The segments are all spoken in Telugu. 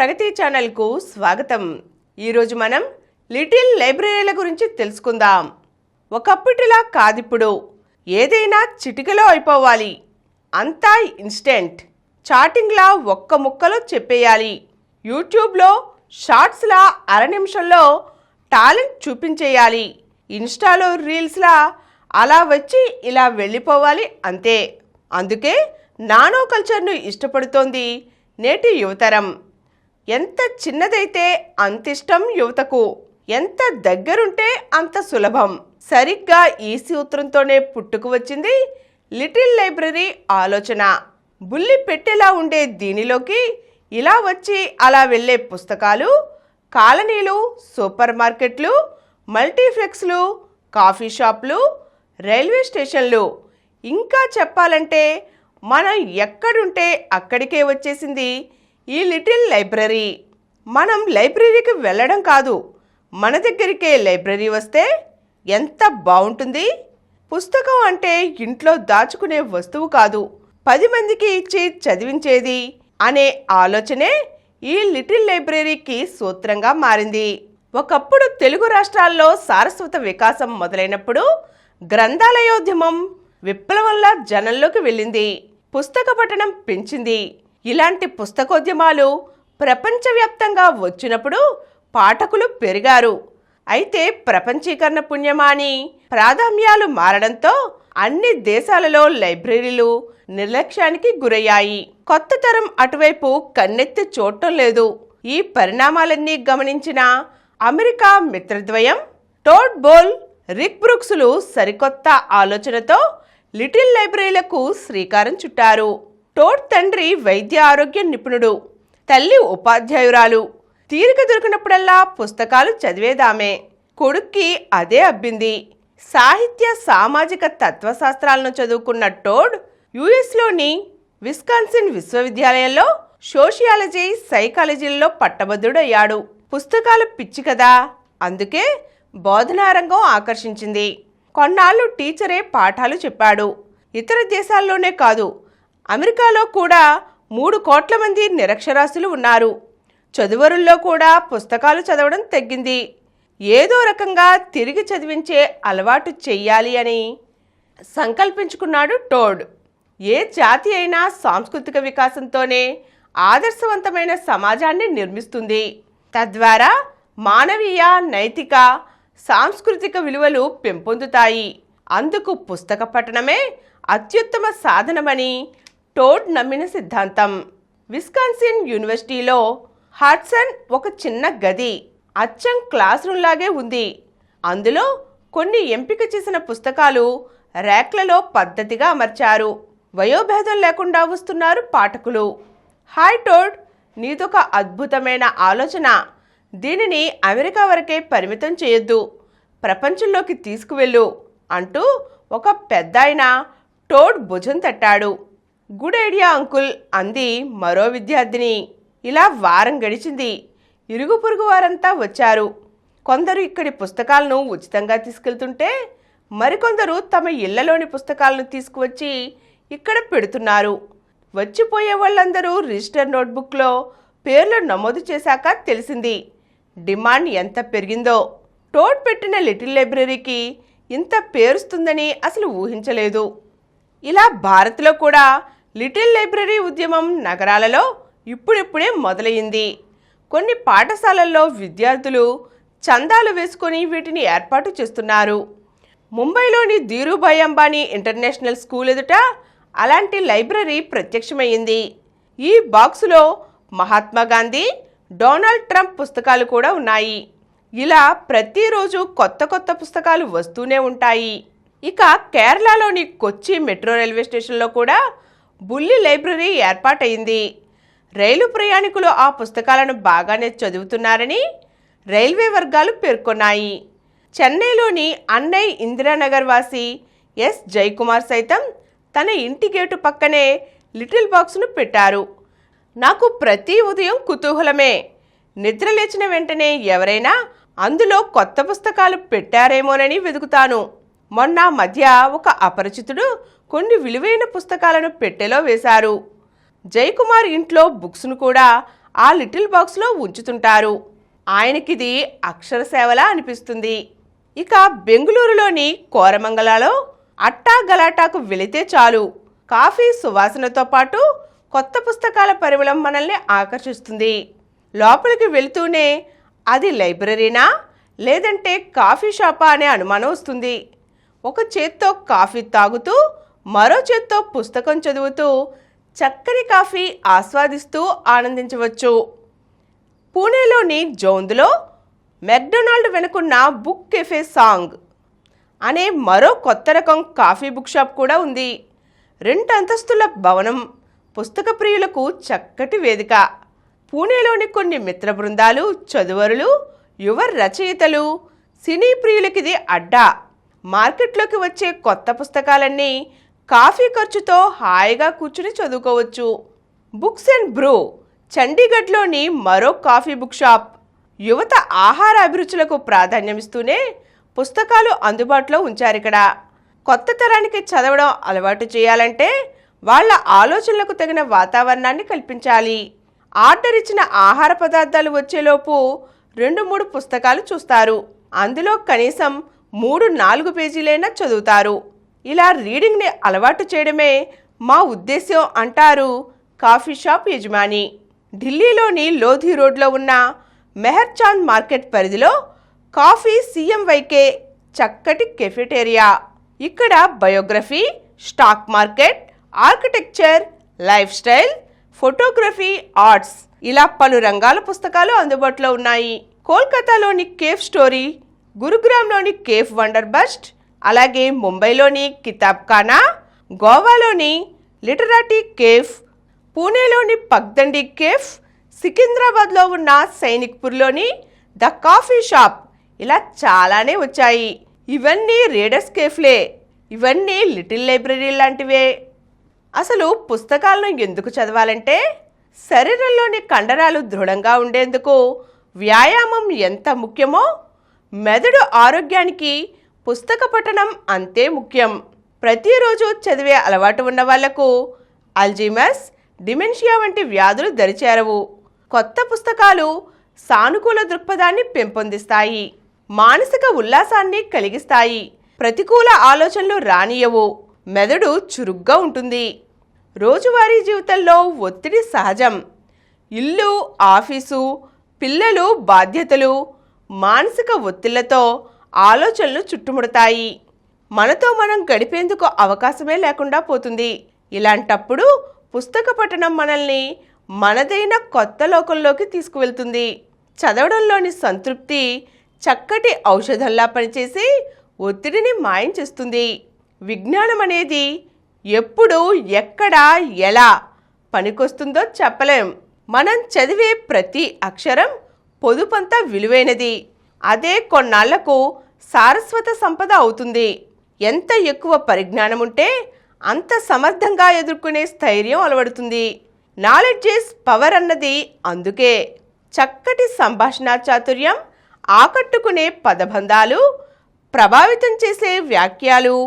ప్రగతి ఛానల్కు స్వాగతం. ఈరోజు మనం లిటిల్ లైబ్రరీల గురించి తెలుసుకుందాం. ఒకప్పటిలా కాదిప్పుడు. ఏదైనా చిటికలో అయిపోవాలి, అంతా ఇన్స్టెంట్. చాటింగ్లా ఒక్క ముక్కలో చెప్పేయాలి. యూట్యూబ్లో షార్ట్స్లా అర నిమిషంలో టాలెంట్ చూపించేయాలి. ఇన్స్టాలో రీల్స్లా అలా వచ్చి ఇలా వెళ్ళిపోవాలి అంతే. అందుకే నానో కల్చర్ను ఇష్టపడుతోంది నేటి యువతరం. ఎంత చిన్నదైతే అంత ఇష్టం యువతకు, ఎంత దగ్గరుంటే అంత సులభం. సరిగ్గా ఈ సూత్రంతోనే పుట్టుకు వచ్చింది లిటిల్ లైబ్రరీ ఆలోచన. బుల్లి పెట్టేలా ఉండే దీనిలోకి ఇలా వచ్చి అలా వెళ్ళే పుస్తకాలు, కాలనీలు, సూపర్ మార్కెట్లు, మల్టీప్లెక్స్లు, కాఫీ షాప్లు, రైల్వే స్టేషన్లు, ఇంకా చెప్పాలంటే మనం ఎక్కడుంటే అక్కడికే వచ్చేసింది ఈ లిటిల్ లైబ్రరీ. మనం లైబ్రరీకి వెళ్ళడం కాదు, మన దగ్గరికే లైబ్రరీ వస్తే ఎంత బాగుంటుంది. పుస్తకం అంటే ఇంట్లో దాచుకునే వస్తువు కాదు, 10 మందికి ఇచ్చి చదివించేది అనే ఆలోచనే ఈ లిటిల్ లైబ్రరీకి సూత్రంగా మారింది. ఒకప్పుడు తెలుగు రాష్ట్రాల్లో సారస్వత వికాసం మొదలైనప్పుడు గ్రంథాలయోద్యమం విప్లవంలా జనంలోకి వెళ్ళింది. పుస్తక పఠనం పెంచింది. ఇలాంటి పుస్తకోద్యమాలు ప్రపంచవ్యాప్తంగా వచ్చినప్పుడు పాఠకులు పెరిగారు. అయితే ప్రపంచీకరణ పుణ్యమాని ప్రాధాన్యాలు మారడంతో అన్ని దేశాలలో లైబ్రరీలు నిర్లక్ష్యానికి గురయ్యాయి. కొత్త తరం అటువైపు కన్నెత్తి చూడటం లేదు. ఈ పరిణామాలన్నీ గమనించిన అమెరికా మిత్రద్వయం టోడ్ బోల్, రిక్ బ్రూక్స్లు సరికొత్త ఆలోచనతో లిటిల్ లైబ్రరీలకు శ్రీకారం చుట్టారు. టోడ్ తండ్రి వైద్య ఆరోగ్య నిపుణుడు, తల్లి ఉపాధ్యాయురాలు. తీరిక దొరికినప్పుడల్లా పుస్తకాలు చదివేదామే. కొడుక్కి అదే అబ్బింది. సాహిత్య, సామాజిక తత్వశాస్త్రాలను చదువుకున్న టోడ్ యుఎస్లోని విస్కాన్సిన్ విశ్వవిద్యాలయంలో సోషియాలజీ, సైకాలజీల్లో పట్టభద్రుడయ్యాడు. పుస్తకాలు పిచ్చి కదా, అందుకే బోధనా రంగం ఆకర్షించింది. కొన్నాళ్ళు టీచరే పాఠాలు చెప్పాడు. ఇతర దేశాల్లోనే కాదు, అమెరికాలో కూడా 3 కోట్ల మంది నిరక్షరాస్యులు ఉన్నారు. చదువరుల్లో కూడా పుస్తకాలు చదవడం తగ్గింది. ఏదో రకంగా తిరిగి చదివించే అలవాటు చెయ్యాలి అని సంకల్పించుకున్నాడు టోడ్. ఏ జాతి అయినా సాంస్కృతిక వికాసంతోనే ఆదర్శవంతమైన సమాజాన్ని నిర్మిస్తుంది. తద్వారా మానవీయ, నైతిక, సాంస్కృతిక విలువలు పెంపొందుతాయి. అందుకు పుస్తక పఠనమే అత్యుత్తమ సాధనమని టోడ్ నమ్మిన సిద్ధాంతం. విస్కాన్సిన్ యూనివర్సిటీలో హడ్సన్ ఒక చిన్న గది, అచ్చం క్లాస్ రూమ్ లాగే ఉంది. అందులో కొన్ని ఎంపిక చేసిన పుస్తకాలు ర్యాక్లలో పద్ధతిగా అమర్చారు. వయోభేదం లేకుండా వస్తున్నారు పాఠకులు. హాయ్ టోడ్, నీదొక అద్భుతమైన ఆలోచన. దీనిని అమెరికా వరకే పరిమితం చేయొద్దు, ప్రపంచంలోకి తీసుకువెళ్ళు అంటూ ఒక పెద్దాయన టోడ్ భుజం తట్టాడు. గుడ్ ఐడియా అంకుల్ అంది మరో విద్యార్థిని. ఇలా వారం గడిచింది. ఇరుగు పొరుగు వారంతా వచ్చారు. కొందరు ఇక్కడి పుస్తకాలను ఉచితంగా తీసుకెళ్తుంటే మరికొందరు తమ ఇళ్లలోని పుస్తకాలను తీసుకువచ్చి ఇక్కడ పెడుతున్నారు. వచ్చిపోయే వాళ్ళందరూ రిజిస్టర్ నోట్బుక్లో పేర్లు నమోదు చేశాక తెలిసింది డిమాండ్ ఎంత పెరిగిందో. టోడ్ పెట్టిన లిటిల్ లైబ్రరీకి ఇంత పేరుస్తుందని అసలు ఊహించలేదు. ఇలా భారత్లో కూడా లిటిల్ లైబ్రరీ ఉద్యమం నగరాలలో ఇప్పుడిప్పుడే మొదలైంది. కొన్ని పాఠశాలల్లో విద్యార్థులు చందాలు వేసుకొని వీటిని ఏర్పాటు చేస్తున్నారు. ముంబైలోని ధీరుభాయ్ అంబానీ ఇంటర్నేషనల్ స్కూల్ ఎదుట అలాంటి లైబ్రరీ ప్రత్యక్షమైంది. ఈ బాక్సులో మహాత్మా గాంధీ, డొనాల్డ్ ట్రంప్ పుస్తకాలు కూడా ఉన్నాయి. ఇలా ప్రతిరోజు కొత్త కొత్త పుస్తకాలు వస్తూనే ఉంటాయి. ఇక కేరళలోని కొచ్చి మెట్రో రైల్వే స్టేషన్లో కూడా బుల్లి లైబ్రరీ ఏర్పాటైంది. రైలు ప్రయాణికులు ఆ పుస్తకాలను బాగానే చదువుతున్నారని రైల్వే వర్గాలు పేర్కొన్నాయి. చెన్నైలోని అన్నై ఇందిరానగర్ వాసి ఎస్ జయకుమార్ సైతం తన ఇంటి గేటు పక్కనే లిటిల్ బాక్స్ను పెట్టారు. నాకు ప్రతి ఉదయం కుతూహలమే. నిద్ర లేచిన వెంటనే ఎవరైనా అందులో కొత్త పుస్తకాలు పెట్టారేమోనని వెతుకుతాను. మొన్న మధ్య ఒక అపరిచితుడు కొన్ని విలువైన పుస్తకాలను పెట్టెలో వేశారు. జయకుమార్ ఇంట్లో బుక్స్ను కూడా ఆ లిటిల్ బాక్స్లో ఉంచుతుంటారు. ఆయనకిది అక్షర సేవలా అనిపిస్తుంది. ఇక బెంగుళూరులోని కోరమంగళలో అట్టా గలాటాకు వెళితే చాలు, కాఫీ సువాసనతో పాటు కొత్త పుస్తకాల పరిమళం మనల్ని ఆకర్షిస్తుంది. లోపలికి వెళుతూనే అది లైబ్రరీనా లేదంటే కాఫీ షాపా అనే అనుమానం వస్తుంది. ఒక చేత్తో కాఫీ తాగుతూ మరో చేత్తో పుస్తకం చదువుతూ చక్కని కాఫీ ఆస్వాదిస్తూ ఆనందించవచ్చు. పూణేలోని జౌంద్లో మెక్డొనాల్డ్ వెనుకున్న బుక్ కెఫే సాంగ్ అనే మరో కొత్త రకం కాఫీ బుక్ షాప్ కూడా ఉంది. 2 అంతస్తుల భవనం పుస్తక ప్రియులకు చక్కటి వేదిక. పూణేలోని కొన్ని మిత్ర బృందాలు, చదువరులు, యువ రచయితలు, సినీ ప్రియులకిది అడ్డా. మార్కెట్లోకి వచ్చే కొత్త పుస్తకాలన్నీ కాఫీ ఖర్చుతో హాయిగా కూర్చుని చదువుకోవచ్చు. బుక్స్ అండ్ బ్రూ చండీగఢ్లోని మరో కాఫీ బుక్ షాప్. యువత ఆహార అభిరుచులకు ప్రాధాన్యమిస్తూనే పుస్తకాలు అందుబాటులో ఉంచారిక్కడ. కొత్త తరానికి చదవడం అలవాటు చేయాలంటే వాళ్ళ ఆలోచనలకు తగిన వాతావరణాన్ని కల్పించాలి. ఆర్డర్ ఇచ్చిన ఆహార పదార్థాలు వచ్చేలోపు 2-3 పుస్తకాలు చూస్తారు. అందులో కనీసం 3-4 పేజీలైనా చదువుతారు. ఇలా రీడింగ్ని అలవాటు చేయడమే మా ఉద్దేశ్యం అంటారు కాఫీ షాప్ యజమాని. ఢిల్లీలోని లోధి రోడ్లో ఉన్న మెహర్చాంద్ మార్కెట్ పరిధిలో కాఫీ CMYK చక్కటి కెఫెటేరియా. ఇక్కడ biography, stock market, architecture, lifestyle, photography, arts ఇలా పలు రంగాల పుస్తకాలు అందుబాటులో ఉన్నాయి. కోల్కతాలోని కేఫ్ స్టోరీ, గురుగ్రామ్లోని కేఫ్ వండర్ బస్ట్, అలాగే ముంబైలోని కితాబ్ ఖానా, గోవాలోని లిటరాటీ కేఫ్, పూణేలోని పగ్దండి కేఫ్, సికింద్రాబాద్లో ఉన్న సైనిక్పూర్లోని ద కాఫీ షాప్ ఇలా చాలానే వచ్చాయి. ఇవన్నీ రీడర్స్ కేఫ్లే. ఇవన్నీ లిటిల్ లైబ్రరీ లాంటివే. అసలు పుస్తకాలను ఎందుకు చదవాలంటే శరీరంలోని కండరాలు దృఢంగా ఉండేందుకు వ్యాయామం ఎంత ముఖ్యమో మెదడు ఆరోగ్యానికి పుస్తక పఠనం అంతే ముఖ్యం. ప్రతిరోజు చదివే అలవాటు ఉన్న వాళ్లకు అల్జీమర్స్, డిమెన్షియా వంటి వ్యాధులు దరిచేరవు. కొత్త పుస్తకాలు సానుకూల దృక్పథాన్ని పెంపొందిస్తాయి, మానసిక ఉల్లాసాన్ని కలిగిస్తాయి, ప్రతికూల ఆలోచనలు రానియవు, మెదడు చురుగ్గా ఉంటుంది. రోజువారీ జీవితంలో ఒత్తిడి సహజం. ఇల్లు, ఆఫీసు, పిల్లలు, బాధ్యతలు, మానసిక ఒత్తిళ్లతో ఆలోచనలు చుట్టుముడతాయి. మనతో మనం గడిపేందుకు అవకాశమే లేకుండా పోతుంది. ఇలాంటప్పుడు పుస్తక పఠనం మనల్ని మనదైన కొత్త లోకంలోకి తీసుకువెళ్తుంది. చదవడంలోని సంతృప్తి చక్కటి ఔషధంలా పనిచేసి ఒత్తిడిని మాయం చేస్తుంది. విజ్ఞానం అనేది ఎప్పుడు, ఎక్కడ, ఎలా పనికొస్తుందో చెప్పలేం. మనం చదివే ప్రతి అక్షరం పొదుపంతా విలువైనది. అదే కొన్నాళ్లకు సారస్వత సంపద అవుతుంది. ఎంత ఎక్కువ పరిజ్ఞానం ఉంటే అంత సమర్థంగా ఎదుర్కొనే స్థైర్యం అలవడుతుంది. నాలెడ్జ్ ఈజ్ పవర్ అన్నది అందుకే. చక్కటి సంభాషణ చాతుర్యం, ఆకట్టుకునే పదబంధాలు, ప్రభావితం చేసే వాక్యాలు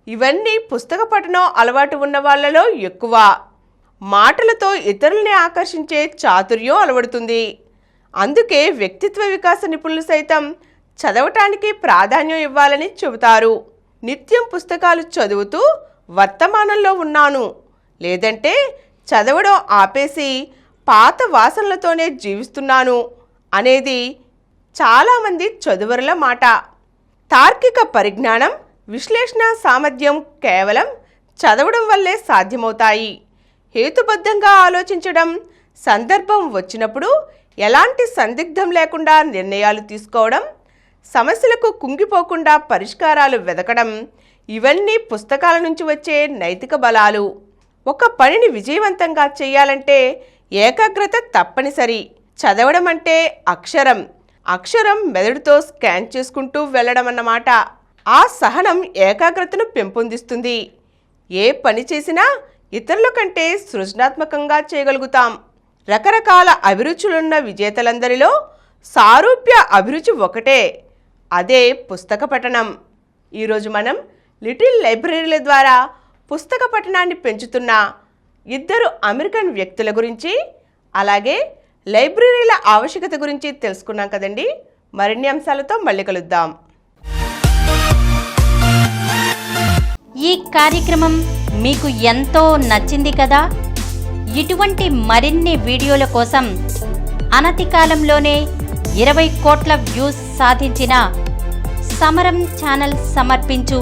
ఇవన్నీ పుస్తక పఠనం అలవాటు ఉన్న వాళ్ళలో ఎక్కువ. మాటలతో ఇతరుల్ని ఆకర్షించే చాతుర్యం అలవడుతుంది. అందుకే వ్యక్తిత్వ వికాస నిపుణులు సైతం చదవటానికి ప్రాధాన్యం ఇవ్వాలని చెబుతారు. నిత్యం పుస్తకాలు చదువుతూ వర్తమానంలో ఉన్నాను, లేదంటే చదవడం ఆపేసి పాత వాసనలతోనే జీవిస్తున్నాను అనేది చాలామంది చదువరుల మాట. తార్కిక పరిజ్ఞానం, విశ్లేషణ సామర్థ్యం కేవలం చదవడం వల్లే సాధ్యమవుతాయి. హేతుబద్ధంగా ఆలోచించడం, సందర్భం వచ్చినప్పుడు ఎలాంటి సందిగ్ధం లేకుండా నిర్ణయాలు తీసుకోవడం, సమస్యలకు కుంగిపోకుండా పరిష్కారాలు వెదకడం ఇవన్నీ పుస్తకాల నుంచి వచ్చే నైతిక బలాలు. ఒక పనిని విజయవంతంగా చేయాలంటే ఏకాగ్రత తప్పనిసరి. చదవడం అంటే అక్షరం, అక్షరం మెదడుతో స్కాన్ చేసుకుంటూ వెళ్ళడం అన్నమాట. ఆ సహనం ఏకాగ్రతను పెంపొందిస్తుంది. ఏ పని చేసినా ఇతరుల కంటే సృజనాత్మకంగా చేయగలుగుతాం. రకరకాల అభిరుచులున్న విజేతలందరిలో సారూప్య అభిరుచి ఒకటే, అదే పుస్తక పఠనం. ఈరోజు మనం లిటిల్ లైబ్రరీల ద్వారా పుస్తక పఠనాన్ని పెంచుతున్న 2 అమెరికన్ వ్యక్తుల గురించి, అలాగే లైబ్రరీల ఆవశ్యకత గురించి తెలుసుకున్నాం కదండి. మరిన్ని అంశాలతో మళ్ళీ కలుద్దాం. ఈ కార్యక్రమం మీకు ఎంతో నచ్చింది కదా. ఇటువంటి మరిన్ని వీడియోల కోసం అనతి కాలంలోనే 20 కోట్ల వ్యూస్ సాధించిన సమరం ఛానల్ సమర్పించు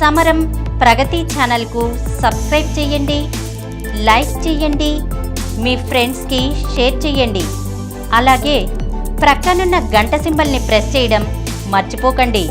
సమరం ప్రగతి ఛానల్కు సబ్స్క్రైబ్ చేయండి, లైక్ చేయండి, మీ ఫ్రెండ్స్కి షేర్ చేయండి. అలాగే ప్రక్కనున్న గంట సింబల్ని ప్రెస్ చేయడం మర్చిపోకండి.